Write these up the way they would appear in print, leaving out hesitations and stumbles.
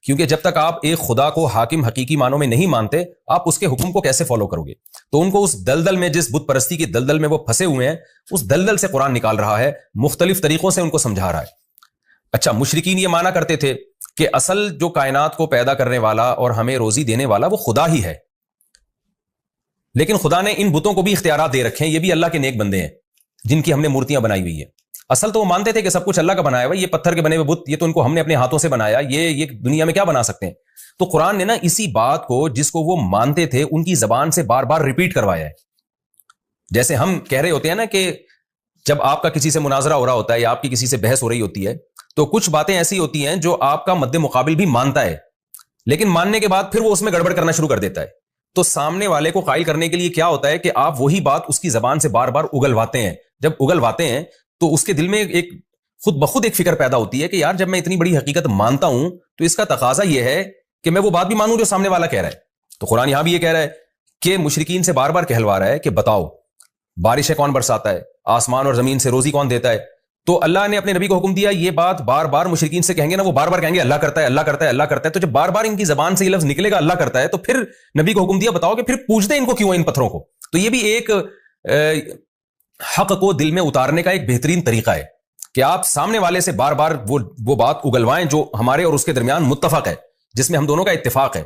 کیونکہ جب تک آپ ایک خدا کو حاکم حقیقی معنوں میں نہیں مانتے، آپ اس کے حکم کو کیسے فالو کرو گے؟ تو ان کو اس دلدل میں، جس بت پرستی کی دلدل میں وہ پھنسے ہوئے ہیں، اس دلدل سے قرآن نکال رہا ہے، مختلف طریقوں سے ان کو سمجھا رہا ہے۔ اچھا، مشرکین یہ مانا کرتے تھے کہ اصل جو کائنات کو پیدا کرنے والا اور ہمیں روزی دینے والا وہ خدا ہی ہے، لیکن خدا نے ان بتوں کو بھی اختیارات دے رکھے ہیں، یہ بھی اللہ کے نیک بندے ہیں جن کی ہم نے مورتیاں بنائی ہوئی ہیں۔ اصل تو وہ مانتے تھے کہ سب کچھ اللہ کا بنایا ہوا، یہ پتھر کے بنے ہوئے بت، یہ تو ان کو ہم نے اپنے ہاتھوں سے بنایا، یہ دنیا میں کیا بنا سکتے ہیں؟ تو قرآن نے نا اسی بات کو، جس کو وہ مانتے تھے، ان کی زبان سے بار بار ریپیٹ کروایا ہے۔ جیسے ہم کہہ رہے ہوتے ہیں نا کہ جب آپ کا کسی سے مناظرہ ہو رہا ہوتا ہے یا آپ کی کسی سے بحث ہو رہی ہوتی ہے، تو کچھ باتیں ایسی ہوتی ہیں جو آپ کا مد مقابل بھی مانتا ہے، لیکن ماننے کے بعد پھر وہ اس میں گڑبڑ کرنا شروع کر دیتا ہے۔ تو سامنے والے کو قائل کرنے کے لیے کیا ہوتا ہے کہ آپ وہی بات اس کی زبان سے بار بار اگلواتے ہیں۔ جب اگلواتے ہیں تو اس کے دل میں ایک خود بخود ایک فکر پیدا ہوتی ہے کہ یار جب میں اتنی بڑی حقیقت مانتا ہوں تو اس کا تقاضا یہ ہے کہ میں وہ بات بھی مانوں جو سامنے والا کہہ رہا ہے۔ تو قرآن یہاں بھی یہ کہہ رہا ہے کہ مشرکین سے بار بار کہلوا رہا ہے کہ بتاؤ بارشیں کون برساتا ہے، آسمان اور زمین سے روزی کون دیتا ہے؟ تو اللہ نے اپنے نبی کو حکم دیا، یہ بات بار بار مشرکین سے کہیں گے نا، وہ بار بار کہیں گے اللہ کرتا ہے، اللہ کرتا ہے، اللہ کرتا ہے۔ تو جب بار بار ان کی زبان سے یہ لفظ نکلے گا اللہ کرتا ہے، تو پھر نبی کو حکم دیا بتاؤ کہ پھر پوچھتے ہیں ان کو کیوں ہے ان پتھروں کو۔ تو یہ بھی ایک حق کو دل میں اتارنے کا ایک بہترین طریقہ ہے کہ آپ سامنے والے سے بار بار وہ بات اگلوائیں جو ہمارے اور اس کے درمیان متفق ہے، جس میں ہم دونوں کا اتفاق ہے۔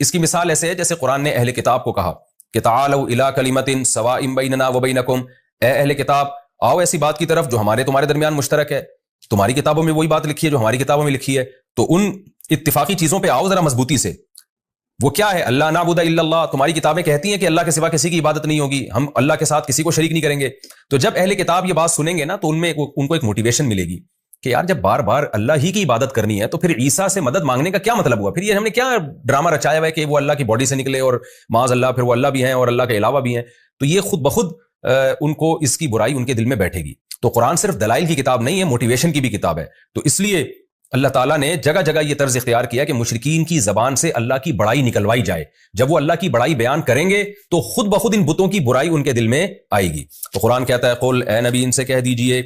اس کی مثال ایسے ہے جیسے قرآن نے اہل کتاب کو کہا کہ تعالوا الی کلمۃ سواء بیننا وبینکم، اے اہل کتاب آؤ ایسی بات کی طرف جو ہمارے تمہارے درمیان مشترک ہے، تمہاری کتابوں میں وہی بات لکھی ہے جو ہماری کتابوں میں لکھی ہے، تو ان اتفاقی چیزوں پہ آؤ ذرا مضبوطی سے۔ وہ کیا ہے؟ اللہ نعبد الا اللہ، تمہاری کتابیں کہتی ہیں کہ اللہ کے سوا کسی کی عبادت نہیں ہوگی، ہم اللہ کے ساتھ کسی کو شریک نہیں کریں گے۔ تو جب اہل کتاب یہ بات سنیں گے نا تو ان کو ایک موٹیویشن ملے گی کہ یار جب بار بار اللہ ہی کی عبادت کرنی ہے تو پھر عیسیٰ سے مدد مانگنے کا کیا مطلب ہوا؟ پھر یہ ہم نے کیا ڈرامہ رچایا ہوا ہے کہ وہ اللہ کی باڈی سے نکلے اور معاذ اللہ پھر وہ اللہ بھی ہیں اور اللہ کے علاوہ بھی ہیں؟ تو یہ خود بخود ان کو اس کی برائی ان کے دل میں بیٹھے گی۔ تو قرآن صرف دلائل کی کتاب نہیں ہے، موٹیویشن کی بھی کتاب ہے۔ تو اس لیے اللہ تعالیٰ نے جگہ جگہ یہ طرز اختیار کیا کہ مشرکین کی زبان سے اللہ کی بڑائی نکلوائی جائے۔ جب وہ اللہ کی بڑائی بیان کریں گے تو خود بخود ان بتوں کی برائی ان کے دل میں آئے گی۔ تو قرآن کہتا ہے قل، اے نبی ان سے کہہ دیجئے،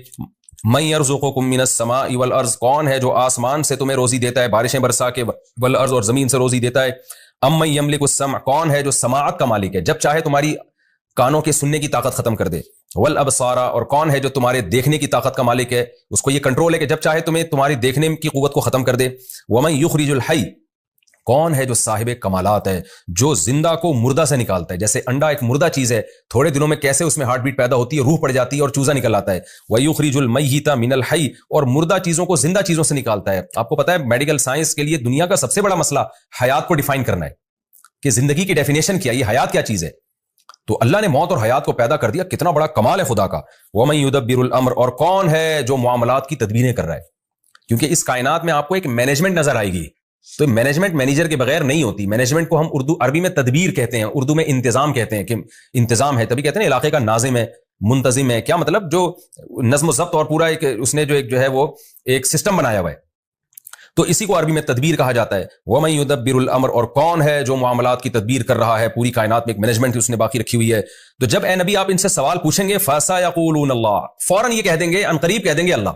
من یرزقکم من السماء والارض، کون ہے جو آسمان سے تمہیں روزی دیتا ہے، بارشیں برسا کے، والارض اور زمین سے روزی دیتا ہے، امن یملک السمع، کون ہے جو سماعت کا مالک ہے، جب چاہے تمہاری کانوں کے سننے کی طاقت ختم کر دے، والابصار، اور کون ہے جو تمہارے دیکھنے کی طاقت کا مالک ہے، اس کو یہ کنٹرول ہے کہ جب چاہے تمہیں تمہاری دیکھنے کی قوت کو ختم کر دے، ومن یخرج الحی، کون ہے جو صاحب کمالات ہے، جو زندہ کو مردہ سے نکالتا ہے۔ جیسے انڈا ایک مردہ چیز ہے، تھوڑے دنوں میں کیسے اس میں ہارٹ بیٹ پیدا ہوتی ہے، روح پڑ جاتی ہے اور چوزا نکل آتا ہے، ویخرج المیت من الحی، اور مردہ چیزوں کو زندہ چیزوں سے نکالتا ہے۔ آپ کو پتا ہے میڈیکل سائنس کے لیے دنیا کا سب سے بڑا مسئلہ حیات کو ڈیفائن کرنا ہے کہ زندگی کی ڈیفینیشن کیا، یہ حیات کیا چیز ہے۔ تو اللہ نے موت اور حیات کو پیدا کر دیا، کتنا بڑا کمال ہے خدا کا۔ وَمَن يُدَبِّرُ الْأَمْرَ، اور کون ہے جو معاملات کی تدبیریں کر رہا ہے، کیونکہ اس کائنات میں آپ کو ایک مینجمنٹ نظر آئے گی، تو مینجمنٹ مینیجر کے بغیر نہیں ہوتی۔ مینجمنٹ کو ہم عربی میں تدبیر کہتے ہیں، اردو میں انتظام کہتے ہیں، کہ انتظام ہے، تبھی کہتے ہیں علاقے کا ناظم ہے، منتظم ہے۔ کیا مطلب؟ جو نظم و ضبط اور پورا ایک اس نے جو ہے وہ ایک سسٹم بنایا ہوا ہے، تو اسی کو عربی میں تدبیر کہا جاتا ہے۔ وَمَن يُدَبِّرُ الْأَمْرَ، اور کون ہے جو معاملات کی تدبیر کر رہا ہے، پوری کائنات میں ایک مینجمنٹ اس نے باقی رکھی ہوئی ہے۔ تو جب اے نبی آپ ان سے سوال پوچھیں گے، فَسَيَقُولُونَ اللَّهُ، فوراً یہ کہہ دیں گے، عنقریب کہہ دیں گے اللہ۔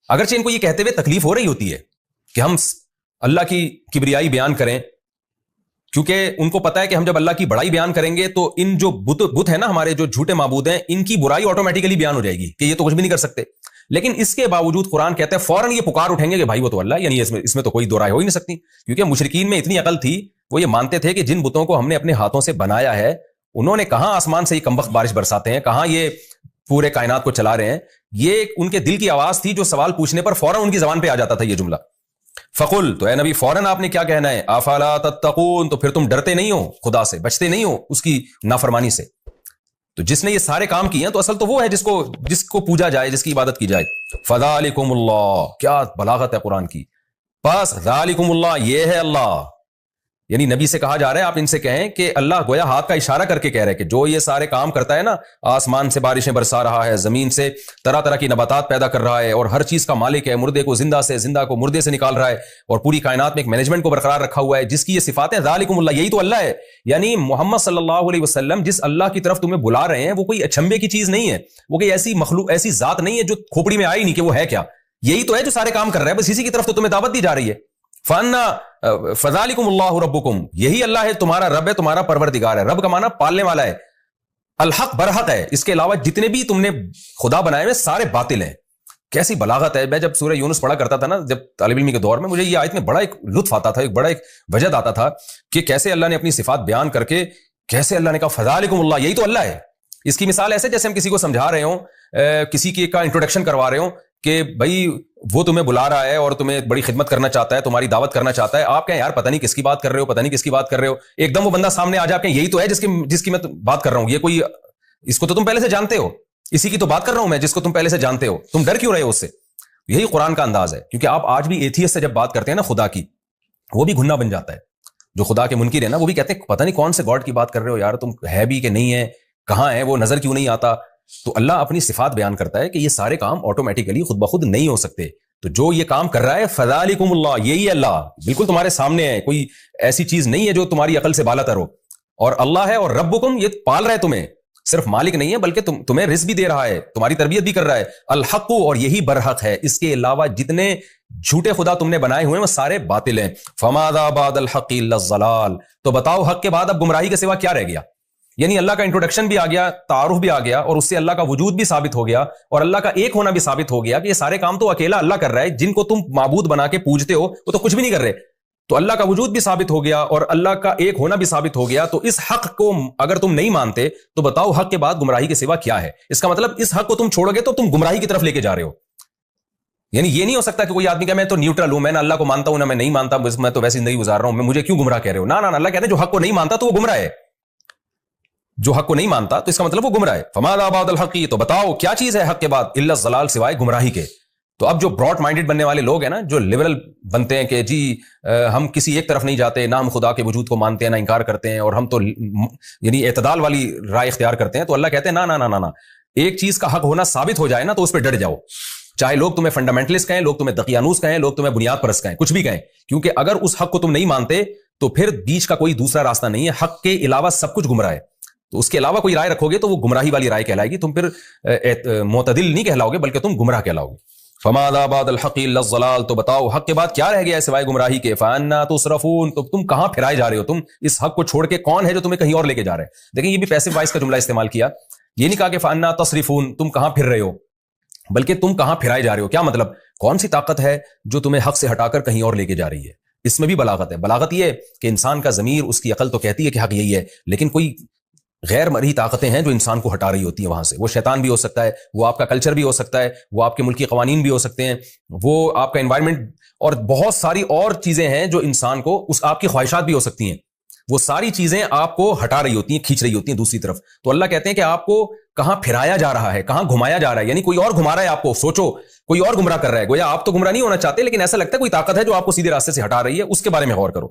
اگرچہ ان کو یہ کہتے ہوئے تکلیف ہو رہی ہوتی ہے کہ ہم اللہ کی کبریائی بیان کریں، کیونکہ ان کو پتا ہے کہ ہم جب اللہ کی بڑائی بیان کریں گے تو ان جو بت ہیں نا، ہمارے جو جھوٹے معبود ہیں، ان کی برائی آٹومیٹیکلی بیان ہو جائے گی کہ یہ تو کچھ بھی نہیں کر سکتے۔ لیکن اس کے باوجود قرآن کہتا ہے فوراً یہ پکار اٹھیں گے کہ بھائی وہ تو اللہ، یعنی اس میں تو کوئی دو رائے ہو ہی نہیں سکتی، کیونکہ مشرکین میں اتنی عقل تھی، وہ یہ مانتے تھے کہ جن بتوں کو ہم نے اپنے ہاتھوں سے بنایا ہے، انہوں نے کہاں آسمان سے یہ کمبخت بارش برساتے ہیں، کہاں یہ پورے کائنات کو چلا رہے ہیں۔ یہ ان کے دل کی آواز تھی جو سوال پوچھنے پر فوراً ان کی زبان پہ آ جاتا تھا یہ جملہ۔ فقل، تو اے نبی فوراً آپ نے کیا کہنا ہے، افلا تتقون، تو پھر تم ڈرتے نہیں ہو خدا سے، بچتے نہیں ہو اس کی نافرمانی سے۔ تو جس نے یہ سارے کام کیے ہیں تو اصل تو وہ ہے جس کو پوجا جائے، جس کی عبادت کی جائے۔ فذالکم اللہ، کیا بلاغت ہے قرآن کی، بس ذالکم اللہ، یہ ہے اللہ، یعنی نبی سے کہا جا رہا ہے آپ ان سے کہیں کہ اللہ گویا ہاتھ کا اشارہ کر کے کہہ رہے کہ جو یہ سارے کام کرتا ہے نا، آسمان سے بارشیں برسا رہا ہے، زمین سے طرح طرح کی نباتات پیدا کر رہا ہے، اور ہر چیز کا مالک ہے، مردے کو زندہ سے، زندہ کو مردے سے نکال رہا ہے، اور پوری کائنات میں ایک مینجمنٹ کو برقرار رکھا ہوا ہے، جس کی یہ صفاتیں ذالکم اللہ، یہی تو اللہ ہے۔ یعنی محمد صلی اللہ علیہ وسلم جس اللہ کی طرف تمہیں بلا رہے ہیں وہ کوئی اچھمبے کی چیز نہیں ہے، وہ کوئی ایسی مخلوق، ایسی ذات نہیں ہے جو کھوپڑی میں آئی نہیں کہ وہ ہے کیا، یہی تو ہے جو سارے کام کر رہا ہے، بس اسی کی طرف تو تمہیں دعوت دی جا رہی ہے۔ فذالکم اللہ ربکم، یہی اللہ ہے تمہارا رب ہے، تمہارا پروردگار ہے. رب کا معنی پالنے والا ہے. الحق برحق ہے، اس کے علاوہ جتنے بھی تم نے خدا بنائے ہوئے سارے باطل ہیں. کیسی بلاغت ہے. میں جب سورہ یونس پڑھا کرتا تھا نا جب طالب علمی کے دور میں، مجھے یہ آیت میں بڑا ایک لطف آتا تھا، ایک بڑا ایک وجد آتا تھا کہ کیسے اللہ نے اپنی صفات بیان کر کے کیسے اللہ نے کہا فذالکم اللہ، یہی تو اللہ ہے. اس کی مثال ایسے جیسے ہم کسی کو سمجھا رہے ہوں، کسی کی کا انٹروڈکشن کروا رہے ہوں کہ بھائی وہ تمہیں بلا رہا ہے اور تمہیں بڑی خدمت کرنا چاہتا ہے، تمہاری دعوت کرنا چاہتا ہے. آپ کہیں یار پتہ نہیں کس کی بات کر رہے ہو، پتہ نہیں کس کی بات کر رہے ہو. ایک دم وہ بندہ سامنے آ جا کے یہی تو ہے جس کی میں بات کر رہا ہوں. یہ کوئی، اس کو تو تم پہلے سے جانتے ہو، اسی کی تو بات کر رہا ہوں میں جس کو تم پہلے سے جانتے ہو. تم ڈر کیوں رہے ہو اس سے؟ یہی قرآن کا انداز ہے. کیونکہ آپ آج بھی ایتھیسٹ سے جب بات کرتے ہیں نا خدا کی، وہ بھی گھننا بن جاتا ہے. جو خدا کے منکر ہے نا وہ بھی کہتے ہیں پتہ نہیں کون سے گاڈ کی بات کر رہے ہو یار، تم ہے بھی کہ نہیں ہے، کہاں ہے وہ، نظر کیوں نہیں آتا. تو اللہ اپنی صفات بیان کرتا ہے کہ یہ سارے کام آٹومیٹیکلی خود بخود نہیں ہو سکتے. تو جو یہ کام کر رہا ہے فذالکم اللہ، یہی اللہ بالکل تمہارے سامنے ہے. کوئی ایسی چیز نہیں ہے جو تمہاری عقل سے بالا تر ہو. اور اللہ ہے اور ربکم، یہ پال رہا ہے تمہیں، صرف مالک نہیں ہے بلکہ تمہیں رزق بھی دے رہا ہے، تمہاری تربیت بھی کر رہا ہے. الحق، اور یہی برحق ہے. اس کے علاوہ جتنے جھوٹے خدا تم نے بنائے ہوئے ہیں وہ سارے باطل ہیں. فماذا بعد الحق الا الضلال، تو بتاؤ حق کے بعد اب گمراہی کے سوا کیا رہ گیا. یعنی اللہ کا انٹروڈکشن بھی آ گیا، تعارف بھی آ گیا، اور اس سے اللہ کا وجود بھی ثابت ہو گیا اور اللہ کا ایک ہونا بھی ثابت ہو گیا کہ یہ سارے کام تو اکیلا اللہ کر رہا ہے. جن کو تم معبود بنا کے پوجتے ہو وہ تو کچھ بھی نہیں کر رہے. تو اللہ کا وجود بھی ثابت ہو گیا اور اللہ کا ایک ہونا بھی ثابت ہو گیا. تو اس حق کو اگر تم نہیں مانتے تو بتاؤ حق کے بعد گمراہی کے سوا کیا ہے. اس کا مطلب اس حق کو تم چھوڑو گے تو تم گمراہی کی طرف لے کے جا رہے ہو. یعنی یہ نہیں ہو سکتا کہ کوئی آدمی کہ میں تو نیوٹرل ہوں، میں نہ اللہ کو مانتا ہوں نہ میں نہیں مانتا، میں تو ویسی زندگی گزار رہا ہوں، مجھے کیوں گمراہ کہہ رہے ہو. نہ اللہ کہتے ہیں جو حق کو نہیں مانتا تو وہ گمراہ ہے. جو حق کو نہیں مانتا تو اس کا مطلب وہ گمراہ ہے. فماذا بعد الحق، تو بتاؤ کیا چیز ہے حق کے بعد، الا الضلال، سوائے گمراہی کے. تو اب جو براڈ مائنڈڈ بننے والے لوگ ہیں نا، جو لبرل بنتے ہیں کہ جی ہم کسی ایک طرف نہیں جاتے، نہ ہم خدا کے وجود کو مانتے ہیں نہ انکار کرتے ہیں، اور ہم تو یعنی اعتدال والی رائے اختیار کرتے ہیں. تو اللہ کہتے ہیں نہ، ایک چیز کا حق ہونا ثابت ہو جائے نا تو اس پہ ڈٹ جاؤ. چاہے لوگ تمہیں فنڈامنٹلسٹ کہیں، لوگ تمہیں دقیانوس کہیں، لوگ تمہیں بنیاد پرست کہیں، کچھ بھی کہیں. کیونکہ اگر اس حق کو تم نہیں مانتے تو پھر بیچ کا کوئی دوسرا راستہ نہیں ہے. حق کے علاوہ سب کچھ گمراہ ہے. تو اس کے علاوہ کوئی رائے رکھو گے تو وہ گمراہی والی رائے کہلائے گی. تم پھر معتدل نہیں کہلاؤ گے بلکہ تم گمراہ کہلاؤ گے. فماذا بعد الحق الا الضلال، تو بتاؤ حق کے بعد کیا رہ گیا ہے سوائے گمراہی کے. فانا تصرفون، تو تم کہاں پھرائے جا رہے ہو. تم اس حق کو چھوڑ کے کون ہے جو تمہیں کہیں اور لے کے جا رہے ہیں. دیکھیں یہ بھی پیسو وائس کا جملہ استعمال کیا. یہ نہیں کہا کہ فانا تصرفون تم کہاں پھر رہے ہو، بلکہ تم کہاں پھرائے جا رہے ہو. کیا مطلب، کون سی طاقت ہے جو تمہیں حق سے ہٹا کر کہیں اور لے کے جا رہی ہے. اس میں بھی بلاغت ہے. بلاغت یہ ہے کہ انسان کا ضمیر، اس کی عقل تو کہتی ہے کہ حق یہی ہے، لیکن کوئی غیر مرئی طاقتیں ہیں جو انسان کو ہٹا رہی ہوتی ہیں وہاں سے. وہ شیطان بھی ہو سکتا ہے، وہ آپ کا کلچر بھی ہو سکتا ہے، وہ آپ کے ملکی قوانین بھی ہو سکتے ہیں، وہ آپ کا انوائرمنٹ، اور بہت ساری اور چیزیں ہیں جو انسان کو، آپ کی خواہشات بھی ہو سکتی ہیں. وہ ساری چیزیں آپ کو ہٹا رہی ہوتی ہیں، کھینچ رہی ہوتی ہیں دوسری طرف. تو اللہ کہتے ہیں کہ آپ کو کہاں پھرایا جا رہا ہے، کہاں گھمایا جا رہا ہے. یعنی کوئی اور گھما رہا ہے آپ کو. سوچو کوئی اور گمراہ کر رہا ہے. گویا آپ تو گمراہ نہیں ہونا چاہتے لیکن ایسا لگتا ہے کوئی طاقت ہے جو آپ کو سیدھے راستے سے ہٹا رہی ہے. اس کے بارے میں غور کرو.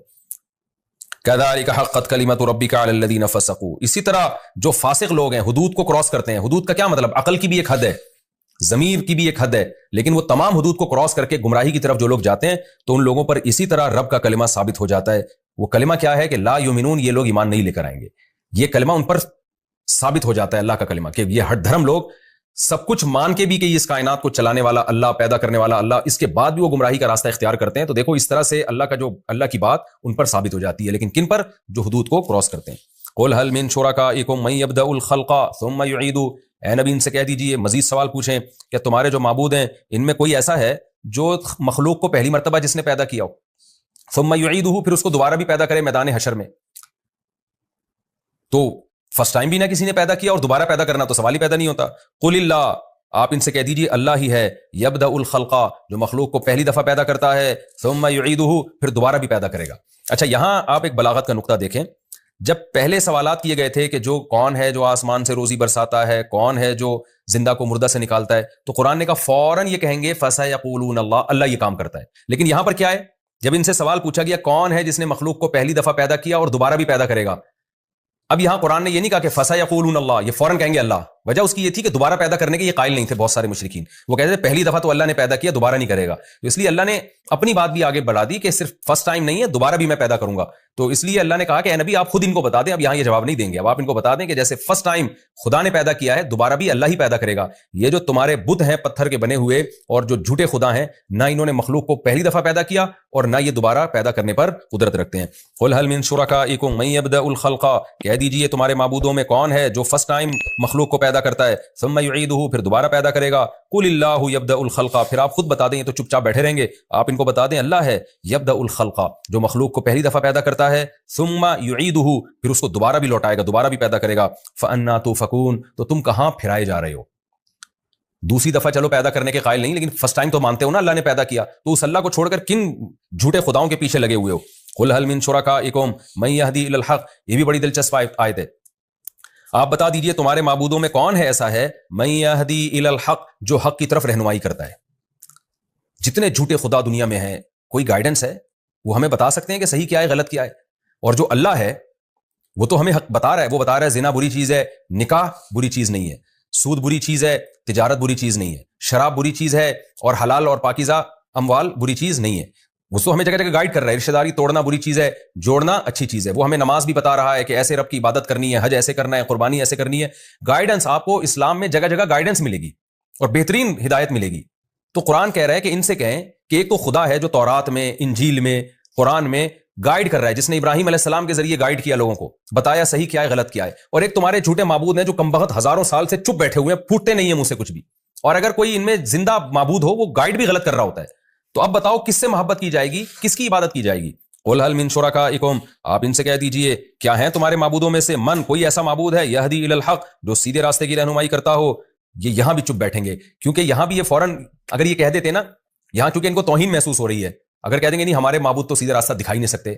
كذلك حقت كلمة ربك على الذين فسقوا، اسی طرح جو فاسق لوگ ہیں، حدود کو کراس کرتے ہیں. حدود کا کیا مطلب، عقل کی بھی ایک حد ہے، ضمیر کی بھی ایک حد ہے، لیکن وہ تمام حدود کو کراس کر کے گمراہی کی طرف جو لوگ جاتے ہیں تو ان لوگوں پر اسی طرح رب کا کلمہ ثابت ہو جاتا ہے. وہ کلمہ کیا ہے کہ لا یؤمنون، یہ لوگ ایمان نہیں لے کر آئیں گے. یہ کلمہ ان پر ثابت ہو جاتا ہے، اللہ کا کلمہ، کہ یہ ہٹ دھرم لوگ سب کچھ مان کے بھی کہ اس کائنات کو چلانے والا اللہ، پیدا کرنے والا اللہ، اس کے بعد بھی وہ گمراہی کا راستہ اختیار کرتے ہیں. تو دیکھو اس طرح سے اللہ کی بات ان پر ثابت ہو جاتی ہے. لیکن کن پر؟ جو حدود کو کراس کرتے ہیں. قل هل من شركائكم من يبدأ الخلق ثم يعيد، اے نبی ان سے کہہ دیجئے، مزید سوال پوچھیں کہ تمہارے جو معبود ہیں ان میں کوئی ایسا ہے جو مخلوق کو پہلی مرتبہ جس نے پیدا کیا ہو، ثم يعيده، پھر اس کو دوبارہ بھی پیدا کرے میدان حشر میں. تو فرسٹ ٹائم بھی نہ کسی نے پیدا کیا اور دوبارہ پیدا کرنا تو سوال ہی پیدا نہیں ہوتا. قل اللہ، آپ ان سے کہہ دیجئے اللہ ہی ہے، یبدأ الخلق، جو مخلوق کو پہلی دفعہ پیدا کرتا ہے، ثم یعیدہ، پھر دوبارہ بھی پیدا کرے گا. اچھا یہاں آپ ایک بلاغت کا نقطہ دیکھیں. جب پہلے سوالات کیے گئے تھے کہ جو کون ہے جو آسمان سے روزی برساتا ہے، کون ہے جو زندہ کو مردہ سے نکالتا ہے، تو قرآن نے کہا فوراً یہ کہیں گے فسیقولون اللہ، اللہ یہ کام کرتا ہے. لیکن یہاں پر کیا ہے، جب ان سے سوال پوچھا گیا کون ہے جس نے مخلوق کو پہلی دفعہ پیدا کیا اور دوبارہ بھی پیدا کرے گا، اب یہاں قرآن نے یہ نہیں کہا کہ فسیقولون اللہ، یہ فوراً کہیں گے اللہ، وجہ اس کی یہ تھی کہ دوبارہ پیدا کرنے کے یہ قائل نہیں تھے بہت سارے مشرکین. وہ کہتے تھے پہلی دفعہ تو اللہ نے پیدا کیا، دوبارہ نہیں کرے گا. تو اس لیے اللہ نے اپنی بات بھی آگے بڑھا دی کہ صرف فرسٹ ٹائم نہیں ہے، دوبارہ بھی میں پیدا کروں گا. تو اس لیے اللہ نے کہا کہ اے نبی آپ خود ان کو بتا دیں. اب یہاں یہ جواب نہیں دیں گے، اب آپ ان کو بتا دیں کہ جیسے فرسٹ ٹائم خدا نے پیدا کیا ہے، دوبارہ بھی اللہ ہی پیدا کرے گا. یہ جو تمہارے بت ہیں پتھر کے بنے ہوئے اور جو جھوٹے خدا ہیں، نہ انہوں نے مخلوق کو پہلی دفعہ پیدا کیا اور نہ یہ دوبارہ پیدا کرنے پر قدرت رکھتے ہیں. قل هل من شرکائکم من یبدأ الخلق، کہہ دیجئے تمہارے معبودوں میں کون ہے جو فرسٹ ٹائم مخلوق کو پیدا کرتا ہے، ثم یعیدہ، پھر دوبارہ پیدا کرے گا. قل اللہ یبدأ الخلق، پھر آپ خود بتا دیں، یہ تو چپ چاپ بیٹھے رہیں گے. آپ ان کو بتا دیں اللہ ہے یبدأ الخلق، جو مخلوق کو پہلی دفعہ پیدا کرتا ہے، ثم یعیدہ، پھر اس کو دوبارہ بھی لوٹائے گا، دوبارہ بھی پیدا کرے گا. فأنا تؤفکون، تو تم کہاں پھرائے جا رہے ہو؟ دوسری دفعہ چلو پیدا کرنے کے قائل نہیں، لیکن فرسٹ ٹائم تو مانتے ہو نا اللہ نے پیدا کیا، تو اس اللہ کو چھوڑ کر کن جھوٹے خداؤں کے پیچھے لگے ہوئے ہو؟ قل هل من شرکائکم من یہدی الی الحق، یہ بھی بڑی دلچسپ آیت ہے. آپ بتا دیجئے تمہارے معبودوں میں کون ہے ایسا ہے، من یہدی الی الحق، جو حق کی طرف رہنمائی کرتا ہے. جتنے جھوٹے خدا دنیا میں ہیں، کوئی گائیڈنس ہے؟ وہ ہمیں بتا سکتے ہیں کہ صحیح کیا ہے غلط کیا ہے؟ اور جو اللہ ہے وہ تو ہمیں حق بتا رہا ہے. وہ بتا رہا ہے زنا بری چیز ہے، نکاح بری چیز نہیں ہے، سود بری چیز ہے، تجارت بری چیز نہیں ہے، شراب بری چیز ہے، اور حلال اور پاکیزہ اموال بری چیز نہیں ہے. وہ تو ہمیں جگہ جگہ گائیڈ کر رہا ہے. رشتہ داری توڑنا بری چیز ہے، جوڑنا اچھی چیز ہے. وہ ہمیں نماز بھی بتا رہا ہے کہ ایسے رب کی عبادت کرنی ہے، حج ایسے کرنا ہے، قربانی ایسے کرنی ہے. گائیڈنس آپ کو اسلام میں جگہ جگہ گائیڈنس ملے گی اور بہترین ہدایت ملے گی. تو قرآن کہہ رہا ہے کہ ان سے کہیں کہ ایک تو خدا ہے جو تورات میں، انجیل میں، قرآن میں گائیڈ کر رہا ہے، جس نے ابراہیم علیہ السلام کے ذریعے گائیڈ کیا لوگوں کو، بتایا صحیح کیا ہے غلط کیا ہے. اور ایک تمہارے جھوٹے معبود ہیں جو کمبخت ہزاروں سال سے چپ بیٹھے ہوئے ہیں، پھوٹتے نہیں ہیں منہ سے کچھ بھی. اور اگر کوئی ان میں زندہ معبود ہو وہ گائیڈ بھی غلط کر رہا ہوتا ہے. تو اب بتاؤ کس سے محبت کی جائے گی، کس کی عبادت کی جائے گی؟ قل هل من شرکائکم، آپ ان سے کہہ دیجئے کیا ہیں تمہارے معبودوں میں سے من، کوئی ایسا معبود ہے یہدی الی الحق، جو سیدھے راستے کی رہنمائی کرتا ہو. یہ یہاں بھی چپ بیٹھیں گے، کیونکہ یہاں بھی یہ فوراً اگر یہ کہہ دیتے نا، یہاں چونکہ ان کو توہین محسوس ہو رہی ہے، اگر کہہ دیں گے نہیں ہمارے معبود تو سیدھا راستہ دکھا ہی نہیں سکتے.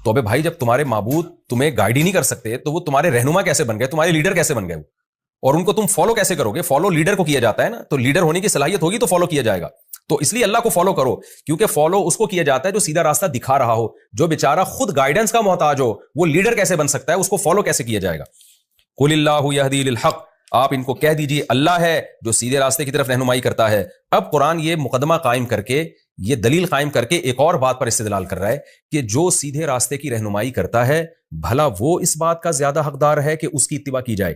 تو ابے بھائی جب تمہارے معبود تمہیں گائیڈ ہی نہیں کر سکتے تو وہ تمہارے رہنما کیسے بن گئے، تمہارے لیڈر کیسے بن گئے وہ؟ اور ان کو تم فالو کیسے کرو گے؟ فالو لیڈر کو کیا جاتا ہے نا، تو لیڈر ہونے کی صلاحیت ہوگی تو فالو کیا جائے گا. تو اس لیے اللہ کو فالو کرو، کیونکہ فالو اس کو کیا جاتا ہے جو سیدھا راستہ دکھا رہا ہو. جو بیچارہ خود گائیڈنس کا محتاج ہو وہ لیڈر کیسے بن سکتا ہے؟ اس کو فالو کیسے کیا جائے گا؟ قل اللہ یہدی للحق، آپ ان کو کہہ دیجئے اللہ ہے جو سیدھے راستے کی طرف رہنمائی کرتا ہے. اب قرآن یہ مقدمہ قائم کر کے، یہ دلیل قائم کر کے ایک اور بات پر استدلال کر رہا ہے کہ جو سیدھے راستے کی رہنمائی کرتا ہے بھلا وہ اس بات کا زیادہ حقدار ہے کہ اس کی اتباع کی جائے،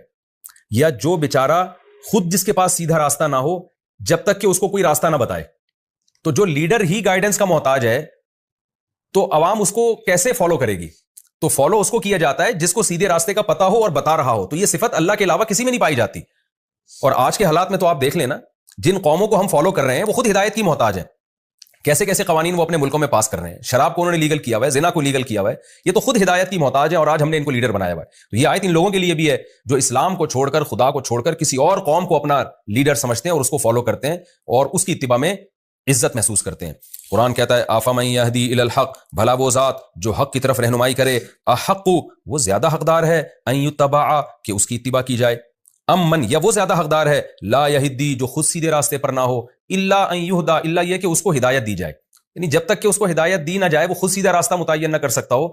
یا جو بیچارہ خود جس کے پاس سیدھا راستہ نہ ہو جب تک کہ اس کو کوئی راستہ نہ بتائے. تو جو لیڈر ہی گائیڈنس کا محتاج ہے تو عوام اس کو کیسے فالو کرے گی؟ تو فالو اس کو کیا جاتا ہے جس کو سیدھے راستے کا پتہ ہو اور بتا رہا ہو. تو یہ صفت اللہ کے علاوہ کسی میں نہیں پائی جاتی. اور آج کے حالات میں تو آپ دیکھ لینا، جن قوموں کو ہم فالو کر رہے ہیں وہ خود ہدایت کی محتاج ہیں. کیسے کیسے قوانین وہ اپنے ملکوں میں پاس کر رہے ہیں. شراب کو انہوں نے لیگل کیا ہوا ہے، زنا کو لیگل کیا ہوا ہے. یہ تو خود ہدایت کی محتاج ہے اور آج ہم نے ان کو لیڈر بنایا ہوا ہے. تو یہ آیت ان لوگوں کے لیے بھی ہے جو اسلام کو چھوڑ کر، خدا کو چھوڑ کر کسی اور قوم کو اپنا لیڈر سمجھتے ہیں اور اس کو فالو کرتے ہیں اور اس کی اتباع میں عزت محسوس کرتے ہیں. قرآن کہتا ہے افمن یہدی الی الحق، بھلا وہ ذات جو حق کی طرف رہنمائی کرے، احق، وہ زیادہ حقدار ہے، ان یتبع، کہ اس کی اتباع کی جائے، ام من، یا وہ زیادہ حقدار ہے، لا یہدی، جو خود سیدھے راستے پر نہ ہو، الا ان یہدا، الا یہ کہ اس کو ہدایت دی جائے. یعنی جب تک کہ اس کو ہدایت دی نہ جائے، وہ خود سیدھا راستہ متعین نہ کر سکتا ہو،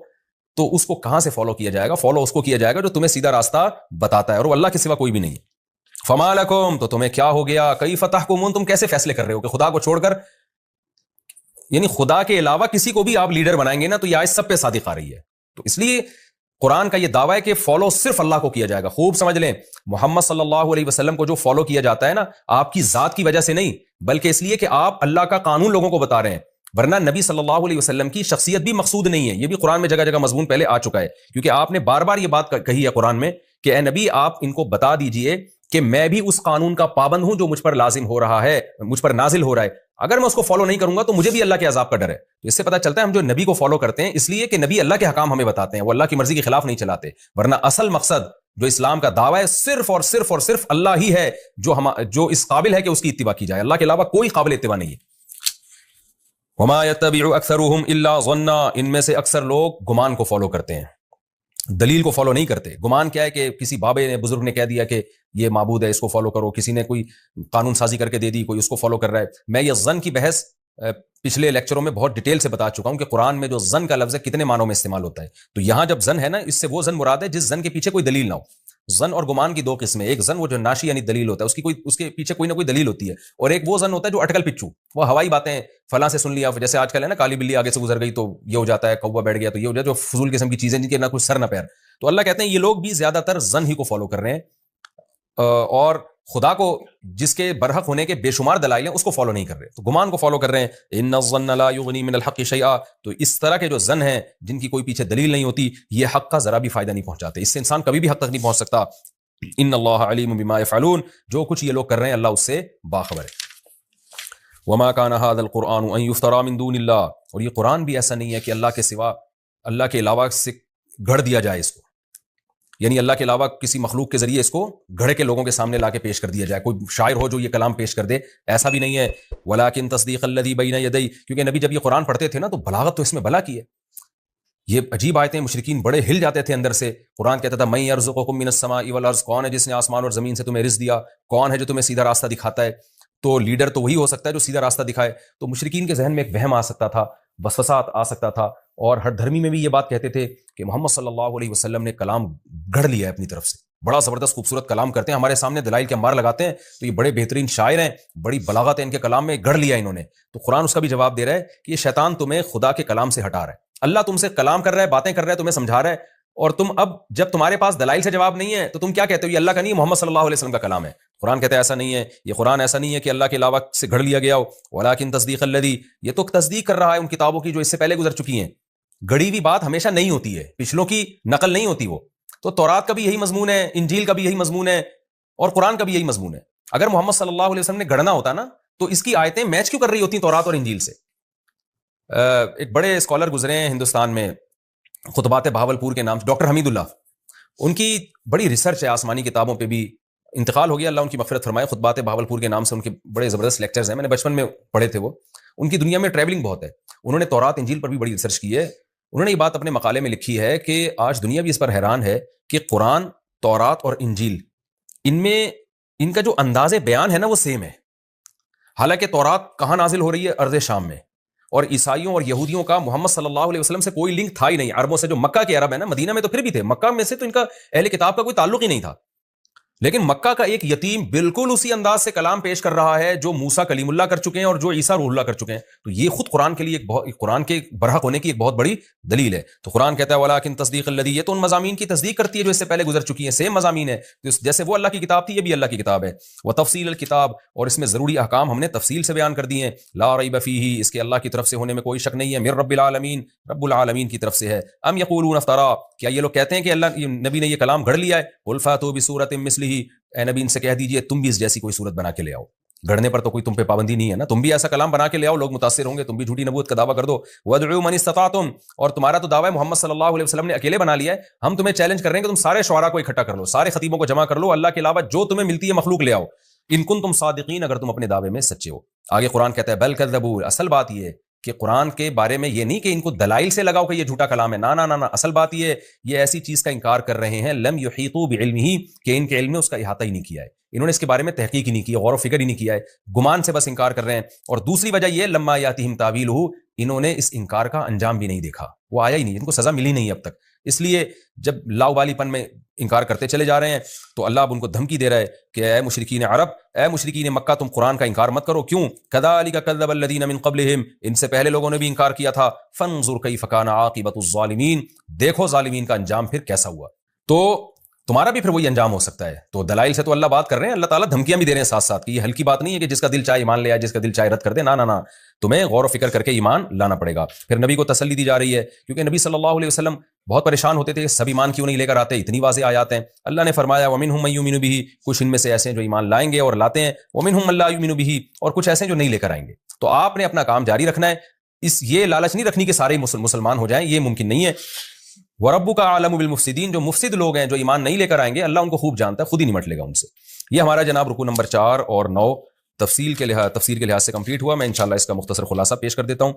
تو اس کو کہاں سے فالو کیا جائے گا؟ فالو اس کو کیا جائے گا جو تمہیں سیدھا راستہ بتاتا ہے، اور وہ اللہ کے سوا کوئی بھی نہیں. فما لکم، تو تمہیں کیا ہو گیا، کیف تحکمون، تم کیسے فیصلے کر رہے ہو کہ خدا کو چھوڑ کر، یعنی خدا کے علاوہ کسی کو بھی آپ لیڈر بنائیں گے نا تو یہ آیت سب پہ صادق آ رہی ہے. تو اس لیے قرآن کا یہ دعویٰ ہے کہ فالو صرف اللہ کو کیا جائے گا. خوب سمجھ لیں، محمد صلی اللہ علیہ وسلم کو جو فالو کیا جاتا ہے نا، آپ کی ذات کی وجہ سے نہیں، بلکہ اس لیے کہ آپ اللہ کا قانون لوگوں کو بتا رہے ہیں. ورنہ نبی صلی اللہ علیہ وسلم کی شخصیت بھی مقصود نہیں ہے. یہ بھی قرآن میں جگہ جگہ مضمون پہلے آ چکا ہے، کیونکہ آپ نے بار بار یہ بات کہی ہے قرآن میں کہ اے نبی آپ ان کو بتا دیجئے کہ میں بھی اس قانون کا پابند ہوں جو مجھ پر لازم ہو رہا ہے، مجھ پر نازل ہو رہا ہے. اگر میں اس کو فالو نہیں کروں گا تو مجھے بھی اللہ کے عذاب کا ڈر ہے. تو اس سے پتہ چلتا ہے ہم جو نبی کو فالو کرتے ہیں اس لیے کہ نبی اللہ کے حکام ہمیں بتاتے ہیں، وہ اللہ کی مرضی کے خلاف نہیں چلاتے. ورنہ اصل مقصد جو اسلام کا دعویٰ ہے صرف اور صرف اور صرف اللہ ہی ہے جو اس قابل ہے کہ اس کی اتباع کی جائے. اللہ کے علاوہ کوئی قابل اتباع نہیں ہے. وما يتبع اکثرهم الا ظنا، ان میں سے اکثر لوگ گمان کو فالو کرتے ہیں، دلیل کو فالو نہیں کرتے. گمان کیا ہے کہ کسی بابے نے، بزرگ نے کہہ دیا کہ یہ معبود ہے، اس کو فالو کرو، کسی نے کوئی قانون سازی کر کے دے دی، کوئی اس کو فالو کر رہا ہے. میں یہ ظن کی بحث پچھلے لیکچروں میں بہت ڈیٹیل سے بتا چکا ہوں کہ قرآن میں جو ظن کا لفظ ہے کتنے معنوں میں استعمال ہوتا ہے. تو یہاں جب ظن ہے نا، اس سے وہ ظن مراد ہے جس ظن کے پیچھے کوئی دلیل نہ ہو. زن اور گمان کی دو قسمیں، ایک زن وہ جو ناشی یعنی دلیل ہوتا ہے، اس کے پیچھے کوئی نہ کوئی دلیل ہوتی ہے، اور ایک وہ زن ہوتا ہے جو اٹکل پچو، وہ ہوائی باتیں، فلاں سے سن لیا، جیسے آج کل ہے نا کالی بلی آگے سے گزر گئی تو یہ ہو جاتا ہے، کوا بیٹھ گیا تو یہ ہو جاتا ہے، جو فضول قسم کی چیزیں جن کے نہ کوئی سر نہ پیر. تو اللہ کہتے ہیں یہ لوگ بھی زیادہ تر زن ہی کو فالو کر رہے ہیں، اور خدا کو جس کے برحق ہونے کے بے شمار دلائل ہیں اس کو فالو نہیں کر رہے، تو گمان کو فالو کر رہے ہیں. ان الظن لا یغنی من الحق شیئا، تو اس طرح کے جو زن ہیں جن کی کوئی پیچھے دلیل نہیں ہوتی، یہ حق کا ذرا بھی فائدہ نہیں پہنچاتے، اس سے انسان کبھی بھی حق تک نہیں پہنچ سکتا. ان اللہ علیم بما یفعلون، جو کچھ یہ لوگ کر رہے ہیں اللہ اس سے باخبر ہے. وما كان هذا القرآن ان يفترى من دون اللہ، اور یہ قرآن بھی ایسا نہیں ہے کہ اللہ کے سوا، اللہ کے علاوہ سے گھڑ دیا جائے اس کو، یعنی اللہ کے علاوہ کسی مخلوق کے ذریعے اس کو گھڑے کے لوگوں کے سامنے لا کے پیش کر دیا جائے، کوئی شاعر ہو جو یہ کلام پیش کر دے، ایسا بھی نہیں ہے. ولکن تصدیق الذی بین یدی، کیونکہ نبی جب یہ قرآن پڑھتے تھے نا تو بلاغت تو اس میں بلا کی ہے، یہ عجیب آیتیں، مشرکین بڑے ہل جاتے تھے اندر سے. قرآن کہتا تھا من یرزقکم من السماء والارض، کون ہے جس نے آسمان اور زمین سے تمہیں رزق دیا، کون ہے جو تمہیں سیدھا راستہ دکھاتا ہے. تو لیڈر تو وہی ہو سکتا ہے جو سیدھا راستہ دکھائے. تو مشرکین کے ذہن میں ایک وہم آ سکتا تھا، وسوسات آ سکتا تھا، اور ہر دھرمی میں بھی یہ بات کہتے تھے کہ محمد صلی اللہ علیہ وسلم نے کلام گھڑ لیا ہے اپنی طرف سے، بڑا زبردست خوبصورت کلام کرتے ہیں، ہمارے سامنے دلائل کے انبار لگاتے ہیں، تو یہ بڑے بہترین شاعر ہیں، بڑی بلاغت ہے ان کے کلام میں، گھڑ لیا انہوں نے. تو قرآن اس کا بھی جواب دے رہا ہے کہ یہ شیطان تمہیں خدا کے کلام سے ہٹا رہا ہے، اللہ تم سے کلام کر رہا ہے، باتیں کر رہا ہے، تمہیں سمجھا رہا ہے، اور تم اب جب تمہارے پاس دلائل سے جواب نہیں ہے تو تم کیا کہتے ہو، یہ اللہ کا نہیں ہے، محمد صلی اللہ علیہ وسلم کا کلام ہے. قرآن کہتا ہے ایسا نہیں ہے، یہ قرآن ایسا نہیں ہے کہ اللہ کے علاوہ سے گھڑ لیا گیا ہو. ولکن تصدیق الذی، یہ تو تصدیق کر رہا ہے ان کتابوں کی جو اس سے پہلے گزر چکی ہیں. گھڑی ہوئی بات ہمیشہ نہیں ہوتی ہے، پچھلوں کی نقل نہیں ہوتی. وہ تو تورات کا بھی یہی مضمون ہے، انجیل کا بھی یہی مضمون ہے، اور قرآن کا بھی یہی مضمون ہے. اگر محمد صلی اللہ علیہ وسلم نے گھڑنا ہوتا نا تو اس کی آیتیں میچ کیوں کر رہی ہوتی تورات اور انجیل سے. ایک بڑے اسکالر گزرے ہیں ہندوستان میں، خطبات بہاولپور کے نام سے، ڈاکٹر حمید اللہ، ان کی بڑی ریسرچ ہے آسمانی کتابوں پہ بھی، انتقال ہو گیا، اللہ ان کی مغفرت فرمائے. خطبات بہاولپور کے نام سے ان کے بڑے زبردست لیکچرز ہیں، میں نے بچپن میں پڑھے تھے. وہ ان کی دنیا میں ٹریولنگ بہت ہے، انہوں نے تورات انجیل پر بھی بڑی ریسرچ کی ہے. انہوں نے یہ بات اپنے مقالے میں لکھی ہے کہ آج دنیا بھی اس پر حیران ہے کہ قرآن، تورات اور انجیل، ان میں ان کا جو انداز بیان ہے نا وہ سیم ہے. حالانکہ تورات کہاں نازل ہو رہی ہے؟ ارض شام میں، اور عیسائیوں اور یہودیوں کا محمد صلی اللہ علیہ وسلم سے کوئی لنک تھا ہی نہیں. عربوں سے، جو مکہ کے عرب ہے نا، مدینہ میں تو پھر بھی تھے، مکہ میں سے تو ان کا اہل کتاب کا کوئی تعلق ہی نہیں تھا. لیکن مکہ کا ایک یتیم بالکل اسی انداز سے کلام پیش کر رہا ہے جو موسیٰ کلیم اللہ کر چکے ہیں اور جو عیسیٰ روح اللہ کر چکے ہیں. تو یہ خود قرآن کے لیے قرآن کے برحق ہونے کی ایک بہت بڑی دلیل ہے. تو قرآن کہتا ہے ولکن تصدیق الذی، یہ تو ان مضامین کی تصدیق کرتی ہے جو اس سے پہلے گزر چکی ہیں، سیم مضامین ہے، جیسے وہ اللہ کی کتاب تھی یہ بھی اللہ کی کتاب ہے. وتفصیل الکتاب، اور اس میں ضروری احکام ہم نے تفصیل سے بیان کر دیے ہیں. لا ریب فیہ، اس کے اللہ کی طرف سے ہونے میں کوئی شک نہیں ہے. من رب العالمین، رب العالمین کی طرف سے ہے. ام یقولون افترا، کیا یہ لوگ کہتے ہیں کہ اللہ نبی نے یہ کلام گھڑ لیا ہے. قل فاتوا بسورۃ مثلہ، اے نبی ان سے کہہ دیجئے تم بھی اس جیسی کوئی صورت بنا کے لے آؤ. گھڑنے پر تو کوئی تم پہ پابندی نہیں ہے نا، تم بھی ایسا کلام بنا کے لے آؤ، لوگ متاثر ہوں گے، تم بھی جھوٹی نبوت کا دعویٰ کر دو. وادعوا من استطعتم، اور تمہارا تو دعویٰ ہے محمد صلی اللہ علیہ وسلم نے اکیلے بنا لیا ہے، ہم تمہیں چیلنج کر رہے ہیں کہ تم سارے شعراء کو اکٹھا کر لو، سارے خطیبوں کو جمع کر لو، اللہ کے علاوہ جو تمہیں ملتی ہے مخلوق لے آؤ، ان کنتم صادقین، اگر تم اپنے دعوے میں سچے ہو. آگے قرآن کہتا ہے بل کذبوا، اصل بات یہ ہے کہ قرآن کے بارے میں یہ نہیں کہ ان کو دلائل سے لگاؤ کہ یہ جھوٹا کلام ہے، نہ، اصل بات یہ ایسی چیز کا انکار کر رہے ہیں لم یحیطوا بعلمہ، کہ ان کے علم میں اس کا احاطہ ہی نہیں کیا ہے، انہوں نے اس کے بارے میں تحقیق ہی نہیں کی، غور و فکر ہی نہیں کیا ہے، گمان سے بس انکار کر رہے ہیں. اور دوسری وجہ یہ لما یاتہم تاویلہ، انہوں نے اس انکار کا انجام بھی نہیں دیکھا، وہ آیا ہی نہیں، ان کو سزا ملی نہیں اب تک. اس لیے جب لاوالی پن میں انکار کرتے چلے جا رہے ہیں تو اللہ اب ان کو دھمکی دے رہا ہے کہ اے مشرکین عرب، اے مشرکین مکہ، تم قرآن کا انکار مت کرو. کیوں؟ کذالک کذب الذین من قبلہم، ان سے پہلے لوگوں نے بھی انکار کیا تھا. فانظر کیف کان عاقبۃ الظالمین، دیکھو ظالمین کا انجام پھر کیسا ہوا. تو تمہارا بھی پھر وہی انجام ہو سکتا ہے. تو دلائل سے تو اللہ بات کر رہے ہیں، اللہ تعالیٰ دھمکیاں بھی دے رہے ہیں ساتھ ساتھ، کہ یہ ہلکی بات نہیں ہے کہ جس کا دل چاہے ایمان لے آئے، جس کا دل چاہے رد کر دے، نہ، تمہیں غور و فکر کر کے ایمان لانا پڑے گا. پھر نبی کو تسلی دی جا رہی ہے، کیونکہ نبی صلی اللہ علیہ وسلم بہت پریشان ہوتے تھے، سب ایمان کیوں نہیں لے کر آتے، اتنی واضح آیات ہیں. اللہ نے فرمایا ومنہم من یؤمن بہ، کچھ ان میں سے ایسے ہیں جو ایمان لائیں گے اور لاتے ہیں، ومنہم من لا یؤمن بہ، اور کچھ ایسے ہیں جو نہیں لے کر آئیں گے. تو آپ نے اپنا کام جاری رکھنا ہے، یہ لالچ نہیں رکھنی کہ سارے مسلمان ہو جائیں، یہ ممکن نہیں ہے. وَرَبُّكَ أَعْلَمُ بِالْمُفْسِدِينَ، جو مفسد لوگ ہیں جو ایمان نہیں لے کر آئیں گے اللہ ان کو خوب جانتا ہے، خود ہی نمٹ لے گا ان سے. یہ ہمارا جناب رکوع نمبر 4 اور 9 تفسیر کے لحاظ سے کمپلیٹ ہوا. میں انشاءاللہ اس کا مختصر خلاصہ پیش کر دیتا ہوں.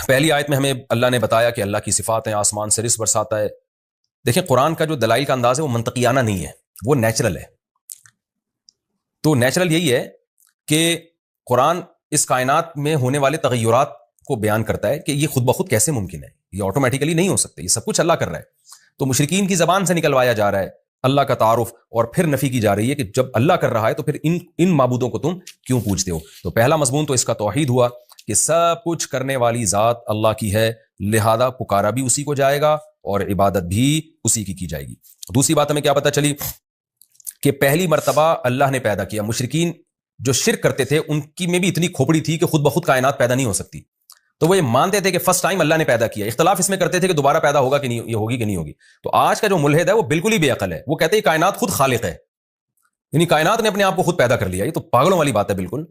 پہلی آیت میں ہمیں اللہ نے بتایا کہ اللہ کی صفات ہیں، آسمان سے رزق برساتا ہے. دیکھیں قرآن کا جو دلائل کا انداز ہے وہ منطقیانہ نہیں ہے، وہ نیچرل ہے. تو نیچرل یہی ہے کہ قرآن اس کائنات میں ہونے والے تغیرات کو بیان کرتا ہے کہ یہ خود بخود کیسے ممکن ہے، یہ آٹومیٹیکلی نہیں ہو سکتے، یہ سب کچھ اللہ کر رہا ہے. تو مشرکین کی زبان سے نکلوایا جا رہا ہے اللہ کا تعارف، اور پھر نفی کی جا رہی ہے کہ جب اللہ کر رہا ہے تو پھر ان معبودوں کو تم کیوں پوجتے ہو؟ تو پہلا مضمون تو اس کا توحید ہوا کہ سب کچھ کرنے والی ذات اللہ کی ہے، لہذا پکارا بھی اسی کو جائے گا اور عبادت بھی اسی کی جائے گی۔ دوسری بات ہمیں کیا پتہ چلی کہ پہلی مرتبہ اللہ نے پیدا کیا۔ مشرکین جو شرک کرتے تھے ان کی میں بھی اتنی کھوپڑی تھی کہ خود بخود کائنات پیدا نہیں ہو سکتی، تو وہ یہ مانتے تھے کہ فرسٹ ٹائم اللہ نے پیدا کیا، اختلاف اس میں کرتے تھے کہ دوبارہ پیدا ہوگا کہ نہیں، یہ ہوگی کہ نہیں ہوگی۔ تو آج کا جو ملحد ہے وہ بالکل ہی بے عقل ہے، وہ کہتے ہیں کائنات خود خالق ہے، یعنی کائنات نے اپنے آپ کو خود پیدا کر لیا۔ یہ تو پاگلوں والی بات ہے بالکل۔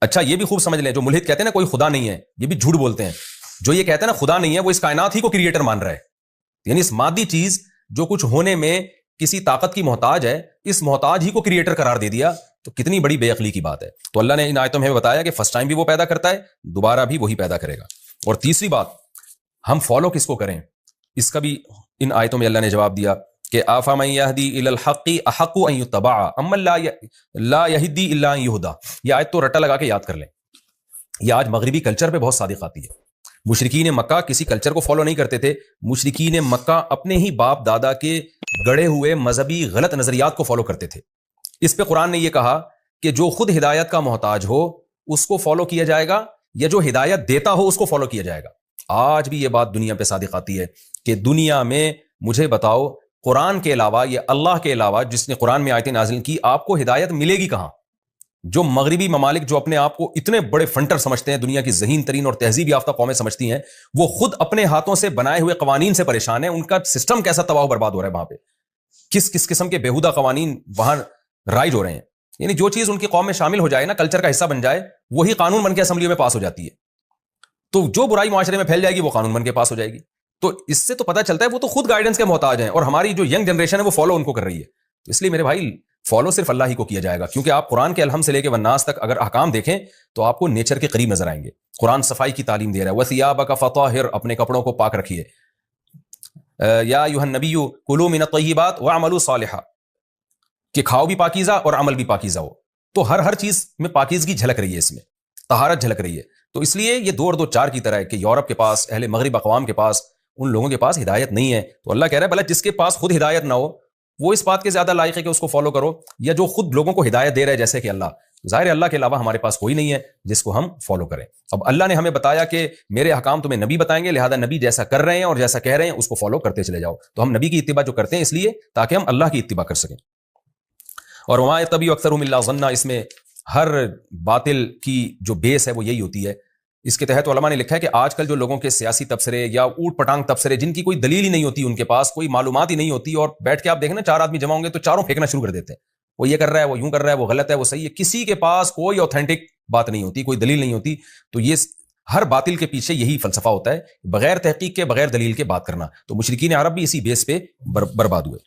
اچھا یہ بھی خوب سمجھ لیں، جو ملحد کہتے ہیں نا کوئی خدا نہیں ہے، یہ بھی جھوٹ بولتے ہیں۔ جو یہ کہتے ہیں نا خدا نہیں ہے، وہ اس کائنات ہی کو کریٹر مان رہا ہے، یعنی اس مادی چیز جو کچھ ہونے میں کسی طاقت کی محتاج ہے، اس محتاج ہی کو کریٹر قرار دے دیا، تو کتنی بڑی بے عقلی کی بات ہے۔ تو اللہ نے ان آیتوں میں بتایا کہ فرسٹ ٹائم بھی وہ پیدا کرتا ہے، دوبارہ بھی وہی پیدا کرے گا۔ اور تیسری بات، ہم فالو کس کو کریں، اس کا بھی ان آیتوں میں اللہ نے جواب دیا کہ آفمن یہدی الی الحق احق ان یتبع امن لا یہدی الا ان یہدی۔ یہ آیت تو رٹا لگا کے یاد کر لیں، یہ آج مغربی کلچر پہ بہت صادق آتی ہے۔ مشرکین مکہ کسی کلچر کو فالو نہیں کرتے تھے، مشرکین مکہ اپنے ہی باپ دادا کے گڑے ہوئے مذہبی غلط نظریات کو فالو کرتے تھے۔ اس پہ قرآن نے یہ کہا کہ جو خود ہدایت کا محتاج ہو اس کو فالو کیا جائے گا، یا جو ہدایت دیتا ہو اس کو فالو کیا جائے گا۔ آج بھی یہ بات دنیا پہ صادق آتی ہے کہ دنیا میں مجھے بتاؤ قرآن کے علاوہ یا اللہ کے علاوہ جس نے قرآن میں آیتیں نازل کی، آپ کو ہدایت ملے گی کہاں؟ جو مغربی ممالک جو اپنے آپ کو اتنے بڑے فنٹر سمجھتے ہیں، دنیا کی ذہین ترین اور تہذیب یافتہ قومیں سمجھتی ہیں، وہ خود اپنے ہاتھوں سے بنائے ہوئے قوانین سے پریشان ہیں۔ ان کا سسٹم کیسا تباہ و برباد ہو رہا ہے وہاں پہ، کس قسم کے بےہودہ قوانین وہاں رائج ہو رہے ہیں۔ یعنی جو چیز ان کی قوم میں شامل ہو جائے نا، کلچر کا حصہ بن جائے، وہی قانون بن کے اسمبلیوں میں پاس ہو جاتی ہے۔ تو جو برائی معاشرے میں پھیل جائے گی وہ قانون بن کے پاس ہو جائے گی۔ تو اس سے تو پتہ چلتا ہے وہ تو خود گائیڈنس کے محتاج ہیں، اور ہماری جو ینگ جنریشن ہے وہ فالو ان کو کر رہی ہے۔ تو اس لیے میرے بھائی فالو صرف اللہ ہی کو کیا جائے گا، کیونکہ آپ قرآن کے الحم سے لے کے والناس تک اگر احکام دیکھیں تو آپ کو نیچر کے قریب نظر آئیں گے۔ قرآن صفائی کی تعلیم دے رہا ہے، وَثِيَابَكَ فَطَهِّرْ، اپنے کپڑوں کو پاک رکھیے، یا ایھا النبی کلوا من الطیبات واعملوا صالحا، کہ کھاؤ بھی پاکیزہ اور عمل بھی پاکیزہ ہو۔ تو ہر چیز میں پاکیزگی جھلک رہی ہے، اس میں طہارت جھلک رہی ہے۔ تو اس لیے یہ 2 اور 2 4 کی طرح ہے کہ یورپ کے پاس، اہل مغرب اقوام کے پاس، ان لوگوں کے پاس ہدایت نہیں ہے۔ تو اللہ کہہ رہا ہے بھلا جس کے پاس خود ہدایت نہ ہو وہ اس بات کے زیادہ لائق ہے کہ اس کو فالو کرو، یا جو خود لوگوں کو ہدایت دے رہا ہے جیسے کہ اللہ۔ ظاہر ہے اللہ کے علاوہ ہمارے پاس کوئی نہیں ہے جس کو ہم فالو کریں۔ اب اللہ نے ہمیں بتایا کہ میرے احکام تمہیں نبی بتائیں گے، لہذا نبی جیسا کر رہے ہیں اور جیسا کہہ رہے ہیں اس کو فالو کرتے چلے جاؤ۔ تو ہم نبی کی اتباع جو کرتے ہیں اس لیے تاکہ ہم اللہ کی اتباع کر سکیں۔ اور وما یتبع اکثرهم الا ظنا، اس میں ہر باطل کی جو بیس ہے وہ یہی ہوتی ہے۔ اس کے تحت علماء نے لکھا ہے کہ آج کل جو لوگوں کے سیاسی تبصرے یا اوٹ پٹانگ تبصرے، جن کی کوئی دلیل ہی نہیں ہوتی، ان کے پاس کوئی معلومات ہی نہیں ہوتی، اور بیٹھ کے آپ دیکھیں نا 4 آدمی جمع ہوں گے تو چاروں پھینکنا شروع کر دیتے ہیں، وہ یہ کر رہا ہے، وہ یوں کر رہا ہے، وہ غلط ہے، وہ صحیح ہے۔ کسی کے پاس کوئی اوتھینٹک بات نہیں ہوتی، کوئی دلیل نہیں ہوتی۔ تو یہ ہر باطل کے پیچھے یہی فلسفہ ہوتا ہے، بغیر تحقیق کے، بغیر دلیل کے بات کرنا۔ تو مشرکین عرب بھی اسی بیس پہ برباد ہوئے۔